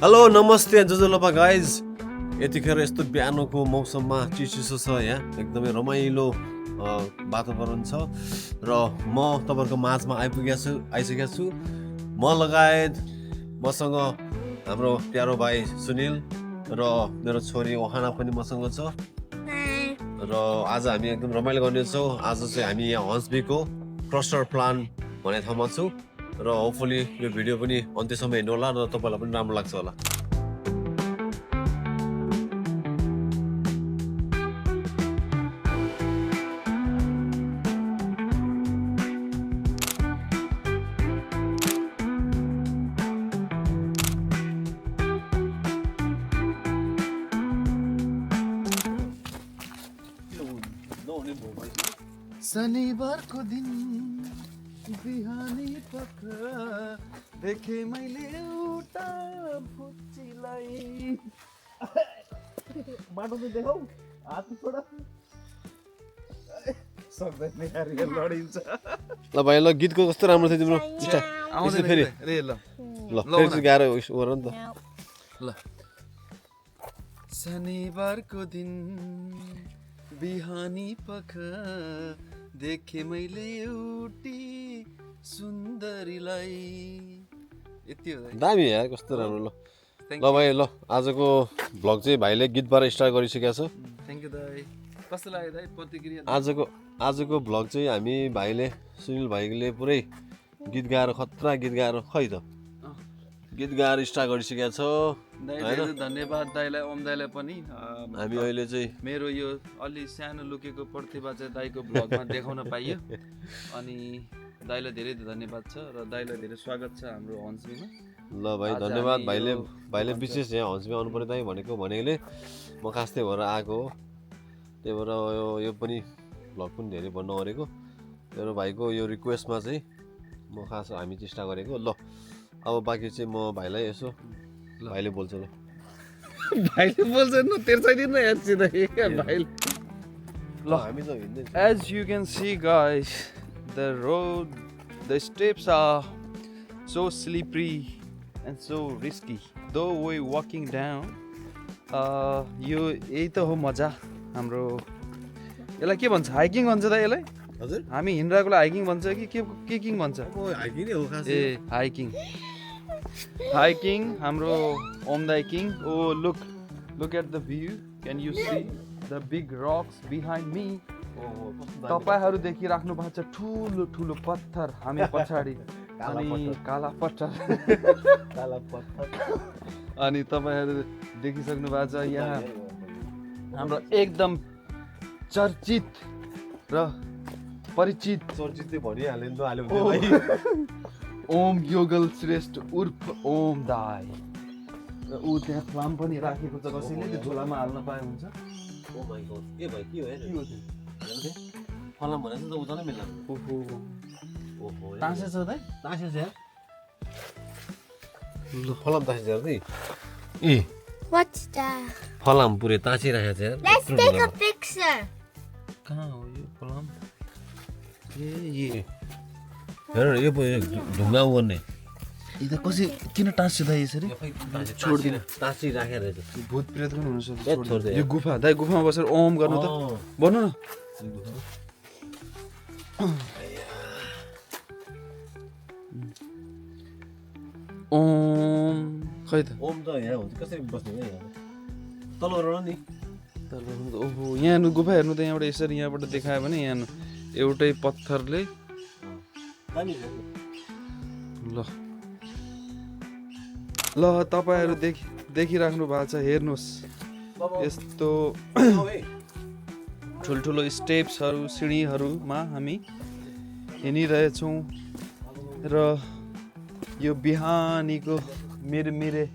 Hello नमस्ते जजलोपा guys यतिखेर यस्तो बिहानको मौसममा चिसो छ यहाँ एकदमै रमाइलो वातावरण छ र म तपाईँहरूको माझमा आइसकेको छु म लगायत मसँग हाम्रो प्यारो भाइ सुनिल र मेरो छोरी ओहाना पनि मसँग छ र आज हामी एकदम रमाइलो गर्नेछौँ। आज चाहिँ हामी यहाँ हन्सबीको क्रस्टर प्लान भन्ने ठाउँमा छौँ र होपफुली यो भिडियो पनि अन्त्यसम्म हेर्नु होला र तपाईँलाई पनि राम्रो लाग्छ होला। शनिबारको दिन बिहानी पख देखे मैले एउटा फुच्चीलाई बाटो चाहिँ देखाउ हात छोडा सक्दैन यार यो लडिन्छ ल भाइ ल गीतको कस्तो राम्रो थियो तिम्रो आउँदैन फेरि रे ल ल फेरि चाहिँ गाह्रो गर नि त ल शनिबारको दिन बिहानी पख देखे मैले एउटी सुन्दरीलाई यति हो दामी यार कस्तो राम्रो ल Thank ल भाइ ल आजको भ्लग चाहिँ भाइले गीतबाट स्टार्ट गरिसकेको छ। थ्याङ्क यू दाइ कस्तो लाग्यो दाइ प्रतिक्रिया आजको भ्लग चाहिँ हामी भाइले सुनिल भाइले पुरै गीत गाएर खतरा गीत गाएर खै त गीत गाएर स्टार्ट गरिसकेको छ दाइ धन्यवाद दाइलाई ओम दाइलाई पनि हामी अहिले चाहिँ मेरो यो अलि सानो लुकेको प्रतिभा चाहिँ दाइको भ्लगमा देखाउन पाइयो अनि दाइलाई धेरै धन्यवाद छ र दाइलाई धेरै स्वागत छ हाम्रो हन्सबीमा। ल भाइ आज धन्यवाद हामी भाइले विशेष यहाँ हन्सबी आउनु पर्यो दाइ भनेकोले म खास त्यही भएर आएको हो। त्यही भएर यो पनि भ्लग पनि धेरै भन्नु अरेको मेरो भाइको यो रिक्वेस्टमा चाहिँ म खास हामी चेष्टा गरेको। ल अब बाँकी चाहिँ म भाइलाई यसो भाइले बोल्छ ल भाइले बोल्छ न तेर्साइदिनु यार सिधै भाइले ल हामी त हिँड्दै As you can see guys, the steps are so slippery and so risky. Though we walking down, यो यही त हो मजा हाम्रो। यसलाई के भन्छ हाइकिङ भन्छ त यसलाई? हजुर हामी हिँडिरहेकोलाई हाइकिङ भन्छ कि के किङ भन्छ? हाइकिङ नै हो खास ए हाइकिङ हाम्रो ओम दाइ king. Oh look at the view. Can you see the big rocks behind me? तपाईहरु देखिराख्नु भएको छ ठुलो ठुलो पत्थर हामी पछाडी अनि काला पत्थर अनि तपाईहरु देखिसक्नु भएको छ यहाँ हाम्रो एकदम चर्चित र परिचित चर्चित भनिहाल्यो नि त हाल्यो ओम योगल श्रेष्ठ उर्फ ओम दाइ र ऊ त्यहाँ फ्लाम पनि राखेको छ कसैले त्यो झोलामा हाल्न पाए हुन्छ। ओ माय गॉड ए भाइ के हो यार फलाम भनेको त उता नै मिल्ला ओहो ओहो तासे छ दाइ तासे छ यार ल फलाम तासे छ यार ए What's that? फलाम पुरै तासी राखेको छ यार Let's take a picture. कहाँ हो यो फ्लाम? ए हेर यो ढुङ्गा गर्ने यो त कसै किन टाँस्यो दाइ यसरी? छोड्दिन तासी राखेर रहेछ भूत प्रेत पनि हुन सक्छ। छोड्दे यो गुफा दाइ गुफामा बसेर ओम गर्नु त भन्नु न। ओम खै त ओम त यहाँ हुन्छ कसरी बस्ने हो यहाँ तल गरेर नि ओहो यहाँ गुफा हेर्नु त यहाँबाट यसरी यहाँबाट देखायो भने यहाँ एउटै पत्थरले ल तपाईहरु देखिराख्नु भएको छ हेर्नुहोस् यस्तो ठुल्ठुलो स्टेप्सहरू सिँढीहरूमा हामी हिँडिरहेछौँ र यो बिहानीको मिरमिरे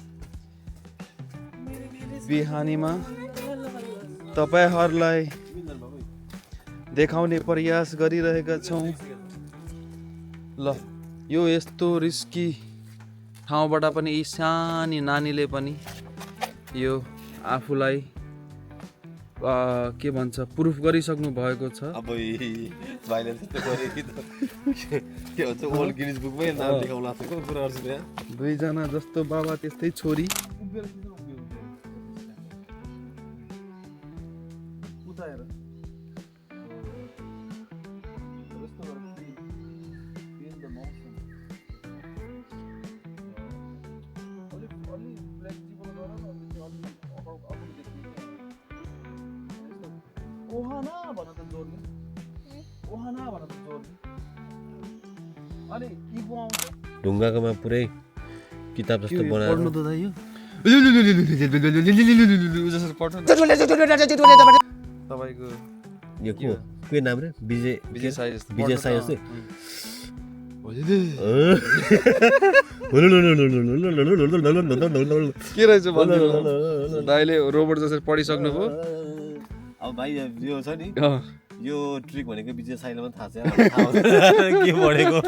बिहानीमा तपाईहरुलाई देखाउने प्रयास गरिरहेका छौँ। ल यो यस्तो रिस्की ठाउँबाट पनि यी सानी नानीले पनि यो आफूलाई के भन्छ प्रुफ गरिसक्नु भएको छ। अब भाइले त्यस्तो गरे कि के भन्छ वर्ल्ड गिनिज बुकमै नाम लेखाउला जस्तो कुराहरु छ यहाँ। दुईजना जस्तो बाबा त्यस्तै छोरी उभिएर खिच्नु उभियो उता हेर यस्तो गरेर feel the motion अलि फ्लेक्सिबल गर न अलि अगाडि देख्नु ओहाना भन त जोडले ओहाना भन त जोडले अनि इगो आउँछ ढुङ्गाकोमा पुरै किताब जस्तो बनाएर पढ्नु त दाइ यो तपाईको यो के नाम रे विजय साई जस्तो विजय साई जस्तो के रहेछ भन्नु दाइले रोबोट जसरी पढिसक्नु भयो अब भाइ यो छ नि अँ यो ट्रिक भनेको विजय साईलाई पनि थाहा छ हामीलाई थाहा हुँदैन के पढेको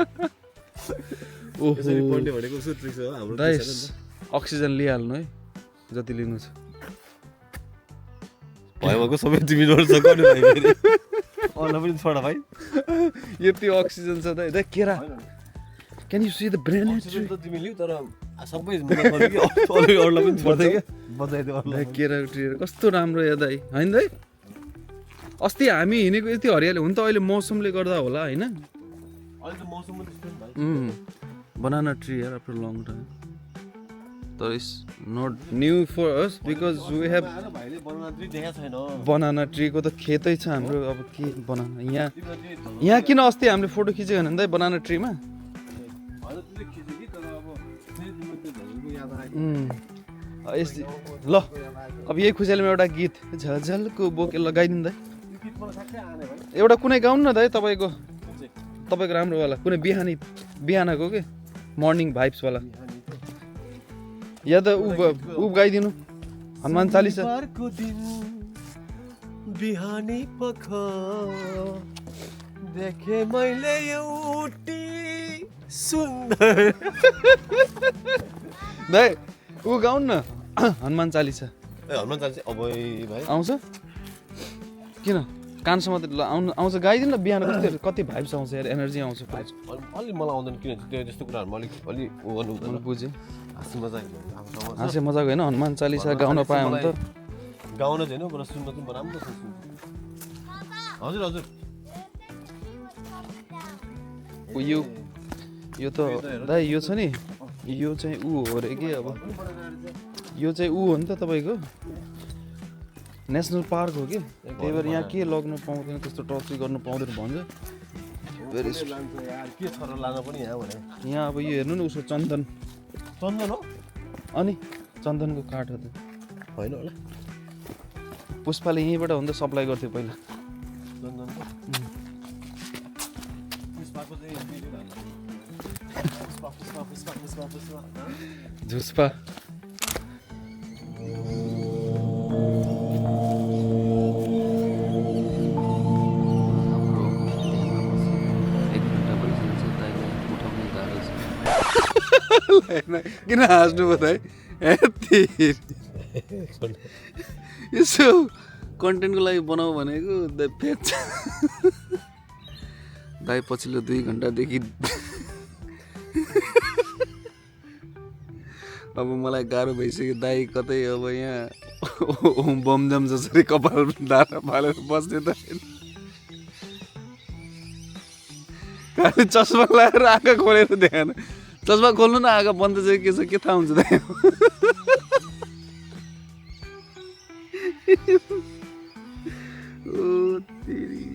यसरी पढ्ने भनेको उसको ट्रिक हो हाम्रो दाइ अक्सिजन लिइहाल्नु है जति लिनु छ भएको सबै तिमी जोड्छ गर्नु भाइ फेरि अरूलाई पनि छोड भाइ यति अक्सिजन छ दाइ दाइ केरा can you see the brain oxygen त तिमी लिऊ तर सबै मलाई गर्नु कि अरूलाई पनि छोड्दै क्या बजाइदियो दाइ अरूलाई केरा ट्री कस्तो राम्रो या दाइ होइन दाइ अस्ति हामी हिँडेको यति हरियाली हुन त अहिले मौसमले गर्दा होला होइन अहिले त मौसम पनि त्यस्तो नि भाइ बनाना ट्री यार आफ्टर लङ टाइम तर it's not new for us because we have आएर भाइले बनाउन ट्री देखाएको छैन बनाना ट्रीको त खेतै छ हाम्रो अब के बनाना यहाँ किन अस्ति हामीले फोटो खिचेको भने दाइ बनाना ट्रीमा होइन तिमीले खिच्यो कि तर अब फेरि तिम्रो त्यो झलको याद आयो ल अब यही खुसीयालीमा एउटा गीत झझलको बोके लगाइदिनु दाइ यो गीत मलाई ठ्याक्कै आएन भाइ एउटा कुनै गाउनु न दाइ तपाईँको कुन चाहिँ राम्रोवाला कुनै बिहानको के मर्निङ भाइब्सवाला या त ऊ गाइदिनु हनुमान चालिसा बिहिबारको दिन बिहानी पख देखे मैले एउटी सुन्दर दाइ ऊ गाउनु न हनुमान चालिसा ए हनुमान चालिसा अब भाइ आउँछ किन कानसम्म त आउँछ गाइदिनु न बिहान कति भाइब्स आउँछ यार एनर्जी आउँछ अलि मलाई आउँदैन किनभने त्यो त्यस्तो कुराहरूमा अलिक अलि ऊ गर्नु हुँदैन बुझेँ हाँसी मजाक हाँसे मजाको होइन हनुमान चालिसा गाउन पाएँ भने त गाउन चाहिँ होइन बरु सुन्न चाहिँ राम्रो छ हजुर हजुर यो त दाइ यो छ नि यो चाहिँ ऊ हो अरे कि अब यो चाहिँ ऊ हो नि त तपाईँको नेसनल पार्क हो कि त्यही भएर यहाँ के लग्न पाउँदैन त्यस्तो टच गर्नु पाउँदैन भन्छ भेरी के छ र लान पनि यहाँ भने यहाँ अब यो हेर्नु न उसको चन्दन चन्दन हो अनि चन्दनको काठ हो त होइन होला पुष्पाले यहीँबाट हुन्छ सप्लाई गर्थ्यो पहिला चन्दन पुष्पाको चाहिँ झुस्पा किन हाँस्नु भयो दाइ यसो कन्टेन्टको लागि बनाऊ भनेको दाइ फेच दाइ पछिल्लो 2 घन्टादेखि अब मलाई गाह्रो भइसक्यो दाइ कतै अब यहाँ बमजम जसरी कपाल दाना फालेर बस्ने त खालि चस्मा लगाएर आँखा खोलेर देखाएन चस्मा खोल्नु न आँखा बन्द चाहिँ के छ के थाहा हुन्छ दाइ ओ तेरी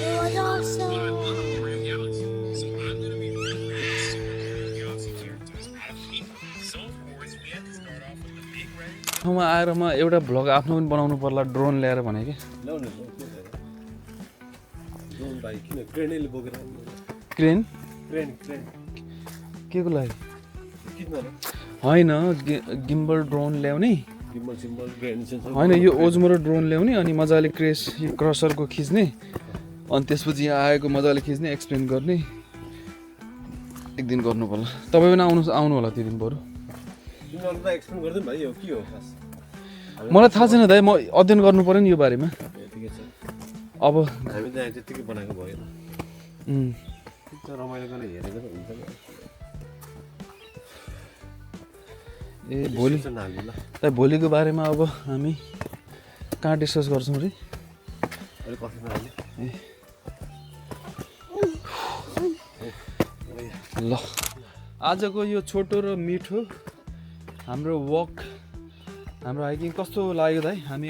It was awesome. आएर म एउटा भ्लग आफ्नो पनि बनाउनु पर्ला ड्रोन ल्याएर भने कि ल्याउनु ड्रोन भाइ किन क्रेनले बोकेर क्रेन क्रेन क्रेन के को लागि किन होइन गिम्बल ड्रोन ल्याउने गिम्बल सिम्बल क्रेन सेन्सर होइन यो ओजमोरो ड्रोन ल्याउने अनि मजाले यो क्रसरको खिच्ने अनि त्यसपछि यहाँ आएको मजाले खिच्ने एक्सप्लेन गर्ने एक दिन गर्नु पर्ला तपाईँ पनि आउनु होला त्यो दिन बरु तिमीहरु त एक्सप्लेन गर्दैन भाइ यो के हो खास मलाई थाहा छैन दाइ म अध्ययन गर्नु पर्यो नि यो बारेमा ठिकै छ अब हामी त यहाँ त्यतिकै बनाएको भएन रमाइलो गर्न हेरेको त हुन्छ नि ए भोलि नाल्नु ल दाइ भोलिको बारेमा अब हामी कहाँ डिस्कस गर्छौँ अरे अहिले कफी बनाउने ल आजको यो छोटो र मिठो हाम्रो वक हाम्रो हाइकिङ कस्तो लाग्यो दाइ हामी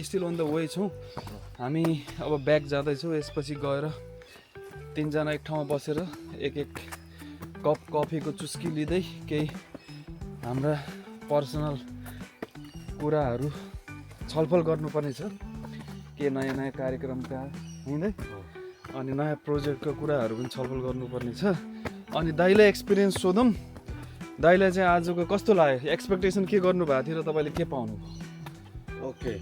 स्टिल अन द वे छौँ हामी अब ब्याक जाँदैछौँ यसपछि गएर तिनजना एक ठाउँमा बसेर एक कप कफीको चुस्की लिँदै केही हाम्रा पर्सनल कुराहरू छलफल गर्नुपर्ने छ के नयाँ नयाँ कार्यक्रमका हिँड्दै अनि नयाँ प्रोजेक्टको कुराहरू पनि छलफल गर्नुपर्ने छ अनि दाइलाई एक्सपिरियन्स सोधौँ दाइलाई चाहिँ आजको कस्तो लाग्यो एक्सपेक्टेसन के गर्नुभएको थियो र तपाईँले के पाउनुभयो ओके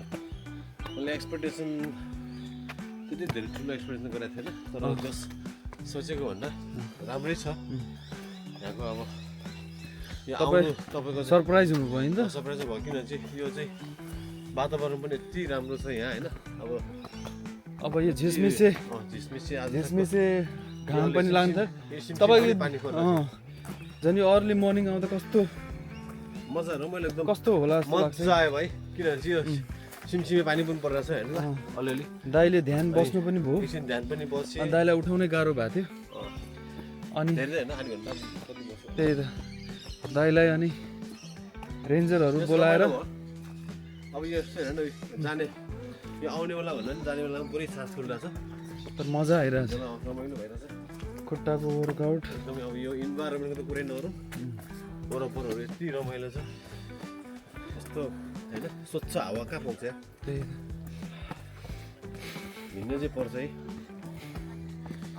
मैले एक्सपेक्टेसन त्यति धेरै ठुलो एक्सपेक्टेसन गरेको थिएन तर जस सोचेको भन्दा राम्रै छ यहाँको अब यो तपाईँको सरप्राइज हुनुभयो नि त सरप्राइज भयो किनभने चाहिँ यो चाहिँ वातावरण पनि यति राम्रो छ यहाँ होइन अब यो झिसमिसे घाम पनि लाग्छ तपाईँको झन् यो अर्ली मर्निङ आउँदा कस्तो मजा रमाइलो एकदम कस्तो होला जस्तो लाग्छ मजा आयो भाइ किनभने चाहिँ यो सिमसिमे पानी पनि परिरहेछ होइन अलिअलि दाइले ध्यान बस्नु पनि भयो एकछिन ध्यान पनि बस्यो अनि दाइलाई उठाउनै गाह्रो भएको थियो अनि धेरै होइन आधी घन्टा कति बस्यो त्यही त दाइलाई अनि रेन्जरहरू बोलाएर अब यो यस्तो हेर्नु जाने यो आउने बेला भन्दा पनि जाने बेलामा पुरै सास खुलिरहेछ तर मजा आइरहेछ रमाइलो भइरहेछ खुट्टाको वर्कआउट एकदमै अब यो इन्भाइरोमेन्टको त कुरै नगरौँ वरपरहरू यति रमाइलो छ यस्तो होइन स्वच्छ हावा कहाँ पाउँछ यहाँ त्यही हिँड्नु चाहिँ पर्छ है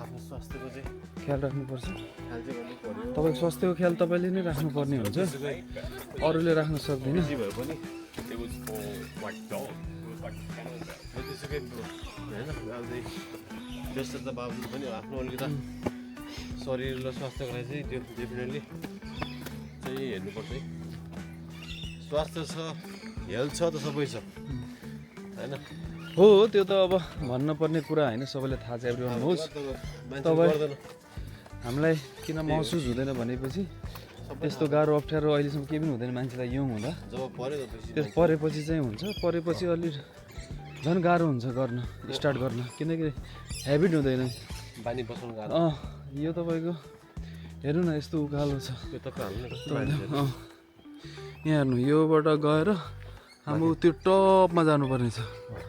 आफ्नो स्वास्थ्यको चाहिँ ख्याल राख्नुपर्छ ख्याल चाहिँ गर्नु पर्यो तपाईँको स्वास्थ्यको ख्याल तपाईँले नै राख्नुपर्ने हुन्छ अरूले राख्न सक्दैन जे भए पनि त्यसुकै होइन अझै व्यस्तता बावजुद पनि आफ्नो अलिकति शरीर र स्वास्थ्यको लागि चाहिँ त्यो डेफिनेटली चाहिँ हेर्नुपर्छ है स्वास्थ्य छ हेल्थ छ त सबै छ होइन हो त्यो त अब भन्नुपर्ने कुरा होइन सबैले थाहा छ एभ्रिवान होस् तपाईँ हामीलाई किन महसुस हुँदैन भनेपछि त्यस्तो गाह्रो अप्ठ्यारो अहिलेसम्म केही पनि हुँदैन मान्छेलाई यङ हुँदा जब पऱ्यो त्यस परेपछि चाहिँ हुन्छ परेपछि अलि झन् गाह्रो हुन्छ गर्न स्टार्ट गर्न किनकि हेबिट हुँदैन बानी बसाउनु गाह्रो यो तपाईँको हेर्नु न यस्तो उकालो छ त्यो तपाईँ यहाँ हेर्नु योबाट गएर हाम्रो त्यो टपमा जानुपर्ने छ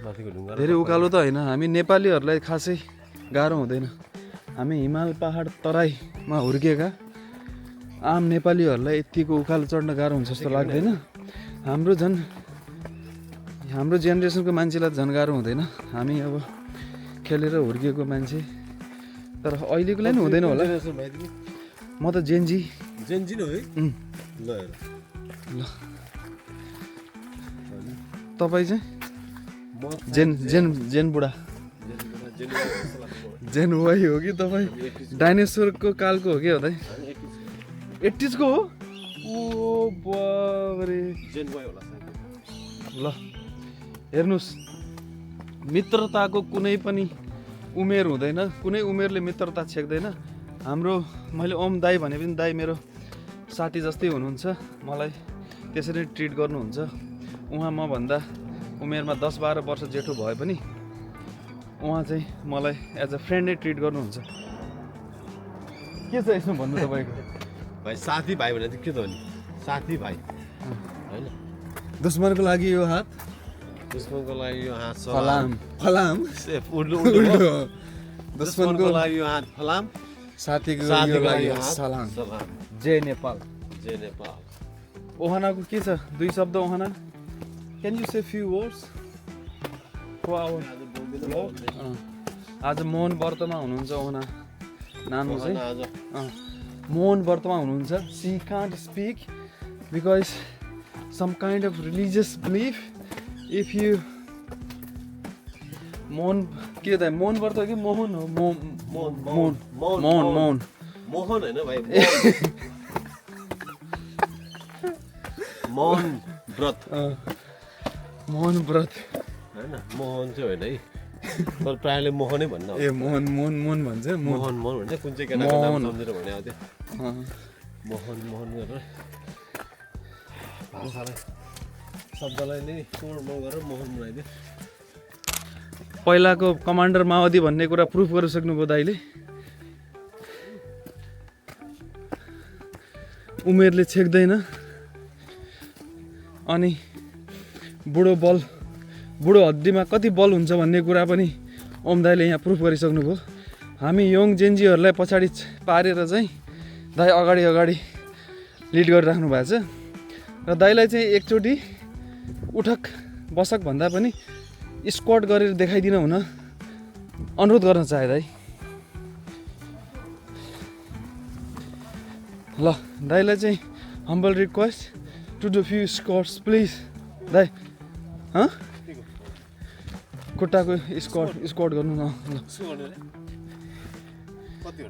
माथिको ढुङ्गा धेरै उकालो त होइन हामी नेपालीहरूलाई खासै गाह्रो हुँदैन हामी हिमाल पहाड तराईमा हुर्किएका आम नेपालीहरूलाई यतिको उकालो चढ्न गाह्रो हुन्छ जस्तो लाग्दैन हाम्रो जेनेरेसनको मान्छेलाई झन् गाह्रो हुँदैन हामी अब खेलेर हुर्किएको मान्छे तर अहिलेकोलाई नि हुँदैन होला म त जेन्जी नै हो है ल ल तपाईँ चाहिँ जेन बुढा जेन वाइ हो कि तपाईँ डाइनोसरको कालको हो कि हो त 80s को हो ओ बाबरे जेन वाइ होला ल हेर्नुहोस् मित्रताको कुनै पनि उमेर हुँदैन कुनै उमेरले मित्रता छेक्दैन हाम्रो मैले ओम दाई भने पनि दाई मेरो साथी जस्तै हुनुहुन्छ मलाई त्यसरी ट्रिट गर्नुहुन्छ उहाँ मभन्दा उमेरमा 10-12 वर्ष जेठो भए पनि उहाँ चाहिँ मलाई एज अ फ्रेन्ड नै ट्रिट गर्नुहुन्छ के छ यसमा भन्नु तपाईँको भाइ साथी भाइ भने चाहिँ के त हो नि साथी भाइ होइन दुश्मनको लागि यो हात दुश्मनको लागि यो हात फलाम फलाम दुश्मनको लागि यो हात फलाम साथीको लागि सलाम जय नेपाल जय नेपाल ओहनाको के छ दुई शब्द ओहना Can you say few words for our vlog? आज मोहन व्रतमा हुनुहुन्छ उना नानु चाहिँ मोहन व्रतमा हुनुहुन्छ. She can't speak because some kind of religious belief. If you Mohan के त मोहन व्रत हो कि मोहन हो? मोहन मोहन हैन भाइ. मोहन व्रत मोहन व्रत हैन मोहन चाहिँ होइन है. तर प्रायले मोहनै भन्न हो. ए मोहन भन्छ. मोहन भन्छ कुन चाहिँ केटाको नाम सम्झेर भने आउँथ्यो. मोहन गरेर भाषालाई शब्दलाई नै पूर्ण गरेर मोहन बनाइदियो. पहिलाको कमान्डर माओवादी भन्ने कुरा प्रुफ गरिसक्नुभयो दाइले. उमेरले छेक्दैन अनि बुढो हड्डीमा कति बल हुन्छ भन्ने कुरा पनि ओम दाइले यहाँ प्रुफ गरिसक्नुभयो. हामी यङ जेन्जीहरूलाई पछाडि पारेर चाहिँ दाइ अगाडि लिड गरिराख्नु भएको छ. र दाइलाई चाहिँ एकचोटि उठक बसक भन्दा पनि स्क्वाड गरेर देखाइदिन हुन अनुरोध गर्न चाहे दाइ. ल दाइलाई चाहिँ humble request to do few squats please दाइ. खुट्टाको स्क्वाड गर्नु न. ल कति